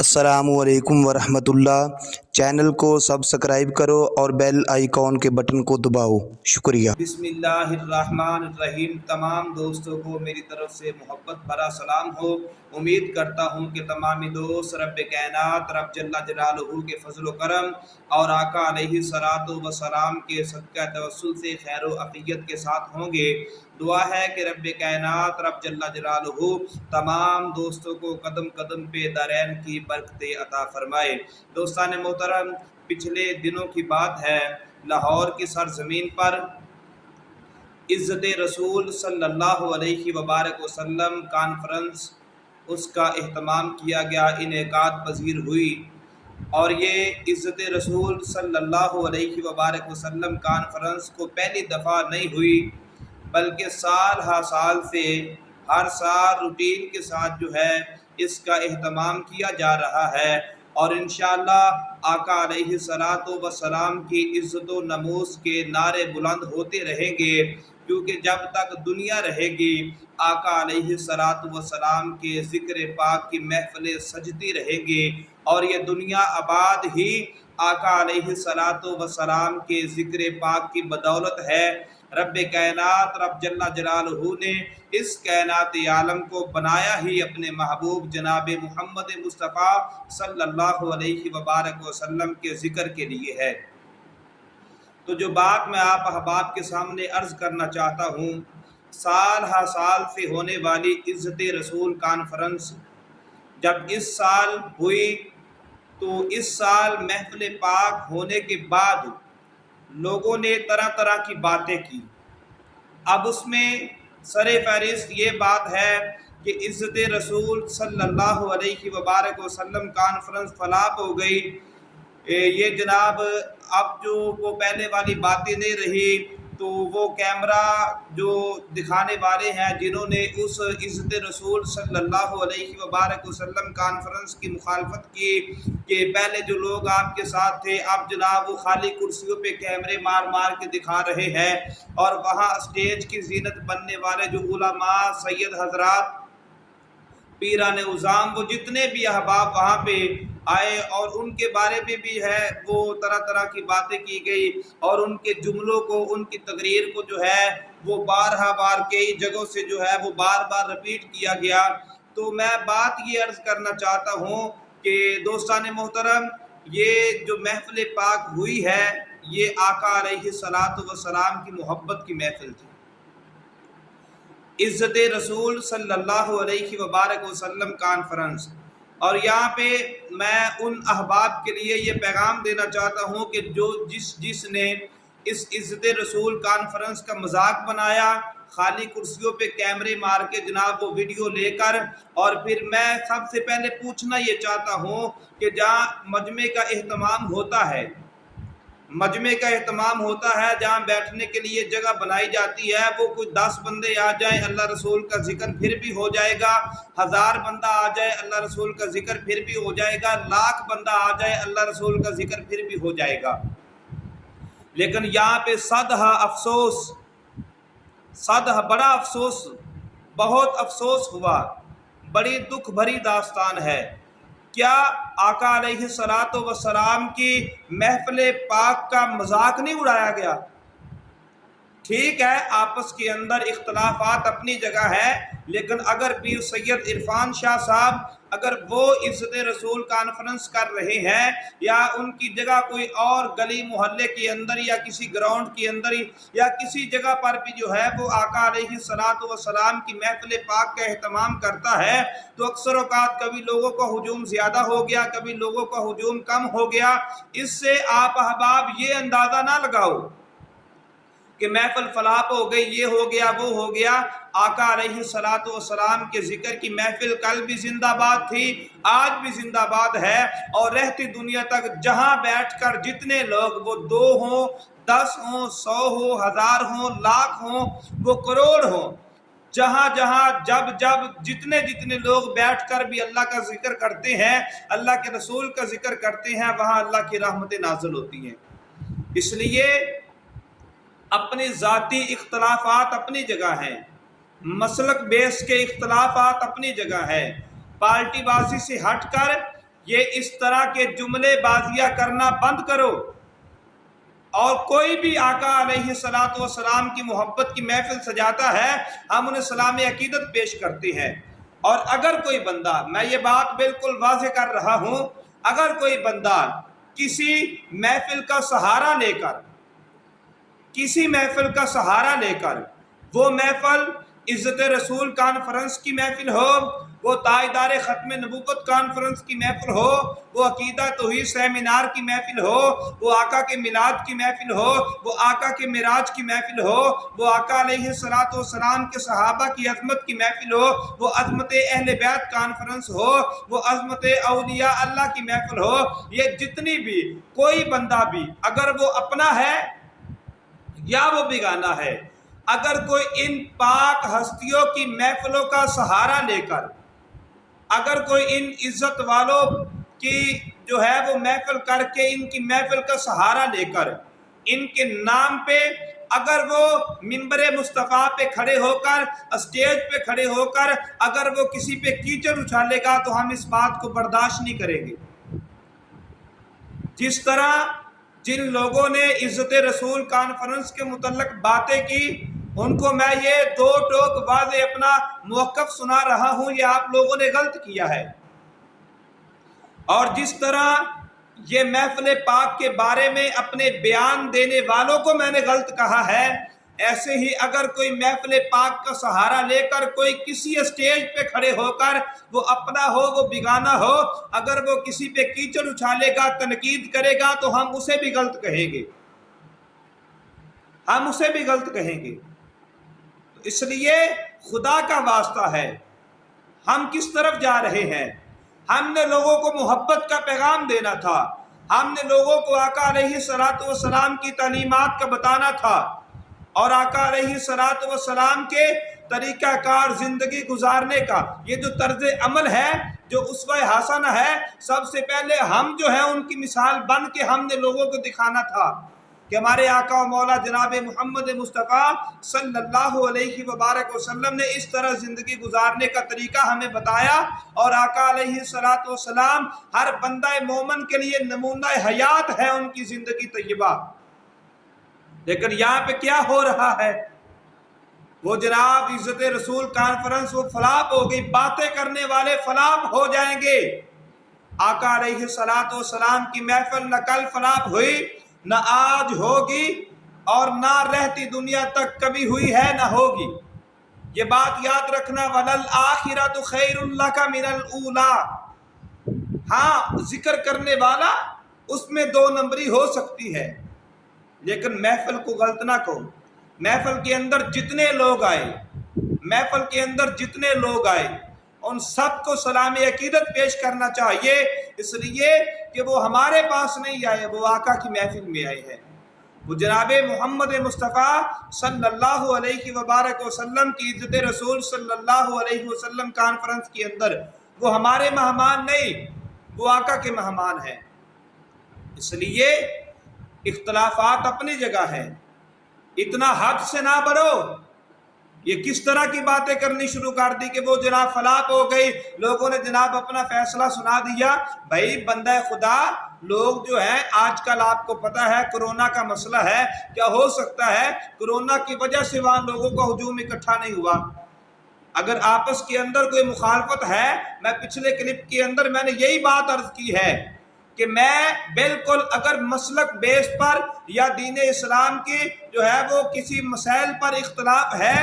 السلام علیکم ورحمۃ اللہ۔ چینل کو سبسکرائب کرو اور بیل آئیکن کے بٹن کو دباؤ۔ شکریہ۔ بسم اللہ الرحمن الرحیم۔ تمام دوستوں کو میری طرف سے محبت بھرا سلام ہو۔ امید کرتا ہوں کہ تمامی دوست رب کائنات رب جل جلالہ کے فضل و کرم اور آقا علیہ الصلوۃ والسلام کے صدقہ توسل سے خیر و عافیت کے ساتھ ہوں گے۔ دعا ہے کہ رب کائنات رب جل جلالہ تمام دوستوں کو قدم قدم پہ دارین کی برکتیں عطا فرمائے۔ دوستان محترم، پچھلے دنوں کی بات ہے، لاہور کی سرزمین پر عزت رسول صلی اللہ علیہ وبارک وسلم کانفرنس اس کا اہتمام کیا گیا، انعقاد پذیر ہوئی۔ اور یہ عزت رسول صلی اللہ علیہ وبارک وسلم کانفرنس کو پہلی دفعہ نہیں ہوئی، بلکہ سال ہر سال سے ہر سال روٹین کے ساتھ جو ہے اس کا اہتمام کیا جا رہا ہے، اور انشاءاللہ آقا علیہ الصلوۃ والسلام کی عزت و نموز کے نعرے بلند ہوتے رہیں گے، کیونکہ جب تک دنیا رہے گی آقا علیہ الصلوۃ والسلام کے ذکر پاک کی محفلیں سجتی رہیں گی، اور یہ دنیا آباد ہی آقا علیہ الصلوۃ والسلام کے ذکر پاک کی بدولت ہے۔ رب کائنات رب جل جلالہ نے اس کائنات عالم کو بنایا ہی اپنے محبوب جناب محمد مصطفیٰ صلی اللہ علیہ وبارک وسلم کے ذکر کے لیے ہے۔ تو جو بات میں آپ احباب کے سامنے عرض کرنا چاہتا ہوں، سال ہر سال سے ہونے والی عزت رسول کانفرنس جب اس سال ہوئی تو اس سال محفل پاک ہونے کے بعد لوگوں نے طرح طرح کی باتیں کی۔ اب اس میں سر فہرست یہ بات ہے کہ عزت رسول صلی اللہ علیہ وبارک وسلم کانفرنس فلاپ ہو گئی، یہ جناب اب جو وہ پہلے والی باتیں نہیں رہی، تو وہ کیمرہ جو دکھانے والے ہیں جنہوں نے اس عزت رسول صلی اللہ علیہ وبارک وسلم کانفرنس کی مخالفت کی کہ پہلے جو لوگ آپ کے ساتھ تھے اب جناب وہ خالی کرسیوں پہ کیمرے مار مار کے دکھا رہے ہیں، اور وہاں اسٹیج کی زینت بننے والے جو علماء سید حضرات پیران عظام وہ جتنے بھی احباب وہاں پہ آئے، اور ان کے بارے میں بھی ہے وہ طرح طرح کی باتیں کی گئی، اور ان کے جملوں کو ان کی تقریر کو جو ہے وہ بارہا بار کئی جگہوں سے جو ہے وہ بار بار رپیٹ کیا گیا۔ تو میں بات یہ عرض کرنا چاہتا ہوں کہ دوستان محترم، یہ جو محفل پاک ہوئی ہے یہ آقا علیہ الصلوۃ والسلام کی محبت کی محفل تھی، عزت رسول صلی اللہ علیہ وبارک وسلم کانفرنس۔ اور یہاں پہ میں ان احباب کے لیے یہ پیغام دینا چاہتا ہوں کہ جو جس نے اس عزت رسول کانفرنس کا مذاق بنایا، خالی کرسیوں پہ کیمرے مار کے جناب وہ ویڈیو لے کر، اور پھر میں سب سے پہلے پوچھنا یہ چاہتا ہوں کہ جہاں مجمع کا اہتمام ہوتا ہے، جہاں بیٹھنے کے لیے جگہ بنائی جاتی ہے، وہ کوئی 10 بندے آ جائیں اللہ رسول کا ذکر پھر بھی ہو جائے گا، 1000 بندہ آ جائے اللہ رسول کا ذکر پھر بھی ہو جائے گا، 1,00,000 بندہ آ جائے اللہ رسول کا ذکر پھر بھی ہو جائے گا۔ لیکن یہاں پہ بڑا افسوس، بہت افسوس ہوا، بڑی دکھ بھری داستان ہے۔ کیا آقا علیہ الصلوۃ والسلام کی محفل پاک کا مذاق نہیں اڑایا گیا؟ ٹھیک ہے، آپس کے اندر اختلافات اپنی جگہ ہے، لیکن اگر پیر سید عرفان شاہ صاحب اگر وہ عزت رسول کانفرنس کر رہے ہیں، یا ان کی جگہ کوئی اور گلی محلے کے اندر یا کسی گراؤنڈ کے اندر یا کسی جگہ پر بھی جو ہے وہ آقا علیہ الصلوۃ والسلام کی محفل پاک کا اہتمام کرتا ہے، تو اکثر اوقات کبھی لوگوں کا ہجوم زیادہ ہو گیا، کبھی لوگوں کا ہجوم کم ہو گیا۔ اس سے آپ احباب یہ اندازہ نہ لگاؤ کہ محفل فلاپ ہو گئی، یہ ہو گیا وہ ہو گیا۔ آقا علیہ الصلوۃ والسلام کے ذکر کی محفل کل بھی زندہ باد تھی، آج بھی زندہ باد ہے، اور رہتی دنیا تک جہاں بیٹھ کر جتنے لوگ، وہ 2 ہوں، 10 ہوں، 100 ہوں، 1000 ہوں، 1,00,000 ہوں، وہ کروڑ ہوں، جہاں جہاں جب جتنے لوگ بیٹھ کر بھی اللہ کا ذکر کرتے ہیں، اللہ کے رسول کا ذکر کرتے ہیں، وہاں اللہ کی رحمتیں نازل ہوتی ہیں۔ اس لیے اپنی ذاتی اختلافات اپنی جگہ ہیں، مسلک بیس کے اختلافات اپنی جگہ ہیں، پارٹی بازی سے ہٹ کر یہ اس طرح کے جملے بازیاں کرنا بند کرو، اور کوئی بھی آقا علیہ الصلوۃ والسلام کی محبت کی محفل سجاتا ہے ہم انہیں سلام عقیدت پیش کرتے ہیں۔ اور اگر کوئی بندہ، میں یہ بات بالکل واضح کر رہا ہوں، اگر کوئی بندہ کسی محفل کا سہارا لے کر، کسی محفل کا سہارا لے کر، وہ محفل عزت رسول کانفرنس کی محفل ہو، وہ تاجدار ختم نبوت کانفرنس کی محفل ہو، وہ عقیدہ توحید سیمینار کی محفل ہو، وہ آقا کے میلاد کی محفل ہو، وہ آقا کے معراج کی محفل ہو، وہ آقا علیہ الصلوۃ والسلام کے صحابہ کی عظمت کی محفل ہو، وہ عظمت اہل بیت کانفرنس ہو، وہ عظمت اولیاء اللہ کی محفل ہو، یہ جتنی بھی کوئی بندہ بھی اگر وہ اپنا ہے یا وہ بیگانہ ہے، اگر کوئی ان پاک ہستیوں کی محفلوں کا سہارا لے کر، اگر کوئی ان عزت والوں کی جو ہے وہ محفل کر کے، ان کی محفل کا سہارا لے کر، ان کے نام پہ اگر وہ منبر مصطفیٰ پہ کھڑے ہو کر، اسٹیج پہ کھڑے ہو کر اگر وہ کسی پہ کیچڑ اچھالے گا تو ہم اس بات کو برداشت نہیں کریں گے۔ جس طرح جن لوگوں نے عزت رسول کانفرنس کے متعلق باتیں کی، ان کو میں یہ دو ٹوک واضح اپنا موقف سنا رہا ہوں، یہ آپ لوگوں نے غلط کیا ہے۔ اور جس طرح یہ محفل پاک کے بارے میں اپنے بیان دینے والوں کو میں نے غلط کہا ہے، ایسے ہی اگر کوئی محفل پاک کا سہارا لے کر کوئی کسی اسٹیج پہ کھڑے ہو کر، وہ اپنا ہو وہ بیگانہ ہو، اگر وہ کسی پہ کیچڑ اچھالے گا، تنقید کرے گا تو ہم اسے بھی غلط کہیں گے، ہم اسے بھی غلط کہیں گے۔ تو اس لیے خدا کا واسطہ ہے، ہم کس طرف جا رہے ہیں؟ ہم نے لوگوں کو محبت کا پیغام دینا تھا، ہم نے لوگوں کو آقا علیہ الصلوۃ والسلام کی تعلیمات کا بتانا تھا، اور آقا علیہ الصلوۃ والسلام کے طریقہ کار زندگی گزارنے کا یہ جو طرز عمل ہے، جو اسوہ حسنہ ہے، سب سے پہلے ہم جو ہیں ان کی مثال بن کے ہم نے لوگوں کو دکھانا تھا کہ ہمارے آقا و مولا جناب محمد مصطفیٰ صلی اللہ علیہ وبارک وسلم نے اس طرح زندگی گزارنے کا طریقہ ہمیں بتایا، اور آقا علیہ الصلوۃ والسلام ہر بندہ مومن کے لیے نمونہ حیات ہے ان کی زندگی طیبہ۔ لیکن یہاں پہ کیا ہو رہا ہے؟ وہ جناب عزت رسول کانفرنس وہ فلاپ ہو گئی، باتیں کرنے والے فلاپ ہو جائیں گے۔ آقا علیہ الصلوۃ والسلام کی محفل نہ کل فلاپ ہوئی، نہ آج ہوگی، اور نہ رہتی دنیا تک کبھی ہوئی ہے، نہ ہوگی۔ یہ بات یاد رکھنا، وَلَلْآخِرَةُ خَيْرٌ لَكَ مِنَ الْأُولَىٰ۔ ہاں ذکر کرنے والا اس میں دو نمبری ہو سکتی ہے، لیکن محفل کو غلط نہ کہو۔ محفل کے اندر جتنے لوگ آئے، محفل کے اندر جتنے لوگ آئے، ان سب کو سلام عقیدت پیش کرنا چاہیے، اس لیے کہ وہ ہمارے پاس نہیں آئے، وہ آقا کی محفل میں آئے ہیں۔ وہ جناب محمد مصطفیٰ صلی اللہ علیہ وبارک وسلم کی عزت رسول صلی اللہ علیہ وسلم کانفرنس کے اندر وہ ہمارے مہمان نہیں، وہ آقا کے مہمان ہیں۔ اس لیے اختلافات اپنی جگہ ہیں، اتنا حد سے نہ بڑھو۔ یہ کس طرح کی باتیں کرنی شروع کر دی کہ وہ جناب فلاپ ہو گئی، لوگوں نے جناب اپنا فیصلہ سنا دیا۔ بھائی بندہ خدا، لوگ جو ہیں آج کل آپ کو پتہ ہے کرونا کا مسئلہ ہے، کیا ہو سکتا ہے کرونا کی وجہ سے وہاں لوگوں کا ہجوم اکٹھا نہیں ہوا؟ اگر آپس کے اندر کوئی مخالفت ہے، میں پچھلے کلپ کے اندر میں نے یہی بات عرض کی ہے کہ میں بالکل اگر مسلک بیس پر یا دین اسلام کی جو ہے وہ کسی مسائل پر اختلاف ہے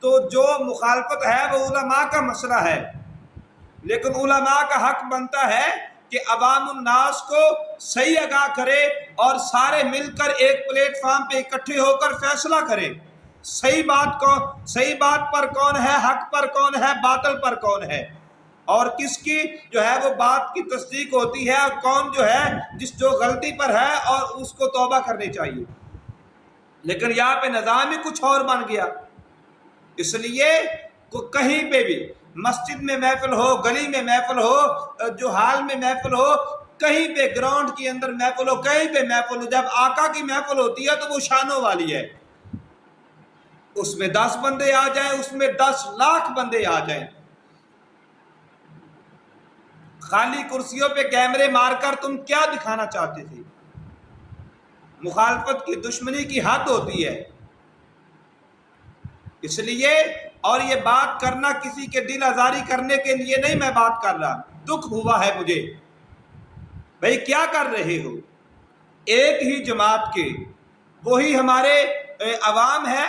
تو جو مخالفت ہے وہ علماء کا مسئلہ ہے، لیکن علماء کا حق بنتا ہے کہ عوام الناس کو صحیح آگاہ کرے اور سارے مل کر ایک پلیٹ فارم پہ اکٹھے ہو کر فیصلہ کریں، صحیح بات پر کون ہے، حق پر کون ہے، باطل پر کون ہے، اور کس کی جو ہے وہ بات کی تصدیق ہوتی ہے، اور کون جو ہے جو غلطی پر ہے اور اس کو توبہ کرنی چاہیے۔ لیکن یہاں پہ نظام ہی کچھ اور بن گیا۔ اس لیے کہیں پہ بھی مسجد میں محفل ہو، گلی میں محفل ہو، جو حال میں محفل ہو، کہیں پہ گراؤنڈ کے اندر محفل ہو، کہیں پہ محفل ہو، جب آقا کی محفل ہوتی ہے تو وہ شانوں والی ہے، اس میں 10 بندے آ جائیں، اس میں 10 لاکھ بندے آ جائیں، خالی کرسیوں پہ کیمرے مار کر تم کیا دکھانا چاہتے تھے؟ مخالفت کی دشمنی کی حد ہوتی ہے. اس لیے اور یہ بات کرنا کسی کے دل آزاری کرنے کے لیے نہیں میں بات کر رہا. دکھ ہوا ہے مجھے. بھئی کیا کر رہے ہو؟ ایک ہی جماعت کے وہی ہمارے عوام ہیں،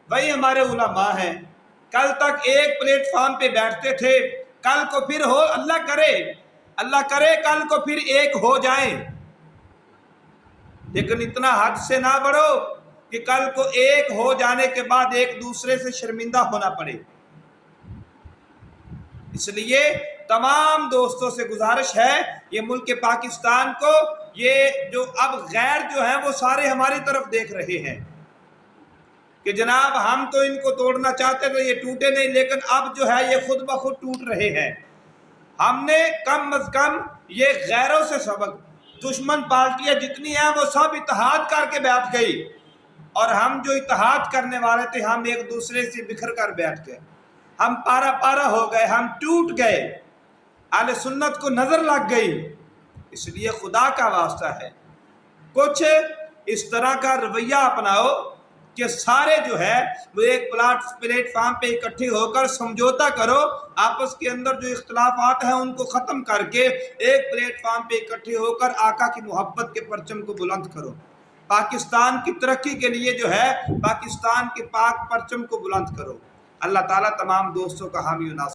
وہی ہمارے علماء ہیں. کل تک ایک پلیٹ فارم پہ بیٹھتے تھے، کل کو پھر ہو، اللہ کرے کل کو پھر ایک ہو جائیں، لیکن اتنا حد سے نہ بڑھو کہ کل کو ایک ہو جانے کے بعد ایک دوسرے سے شرمندہ ہونا پڑے. اس لیے تمام دوستوں سے گزارش ہے، یہ ملک پاکستان کو، یہ جو اب غیر جو ہیں وہ سارے ہماری طرف دیکھ رہے ہیں کہ جناب ہم تو ان کو توڑنا چاہتے تھے، یہ ٹوٹے نہیں، لیکن اب جو ہے یہ خود بخود ٹوٹ رہے ہیں. ہم نے کم از کم یہ غیروں سے سبق، دشمن پارٹیاں جتنی ہیں وہ سب اتحاد کر کے بیٹھ گئی، اور ہم جو اتحاد کرنے والے تھے ہم ایک دوسرے سے بکھر کر بیٹھ گئے. ہم پارا پارا ہو گئے، ہم ٹوٹ گئے، اہل سنت کو نظر لگ گئی. اس لیے خدا کا واسطہ ہے کچھ اس طرح کا رویہ اپناؤ کہ سارے جو ہے وہ ایک پلیٹ فارم پہ اکٹھے ہو کر سمجھوتا کرو، آپس کے اندر جو اختلافات ہیں ان کو ختم کر کے ایک پلیٹ فارم پہ اکٹھے ہو کر آقا کی محبت کے پرچم کو بلند کرو. پاکستان کی ترقی کے لیے جو ہے پاکستان کے پاک پرچم کو بلند کرو. اللہ تعالیٰ تمام دوستوں کا حامی و ناصر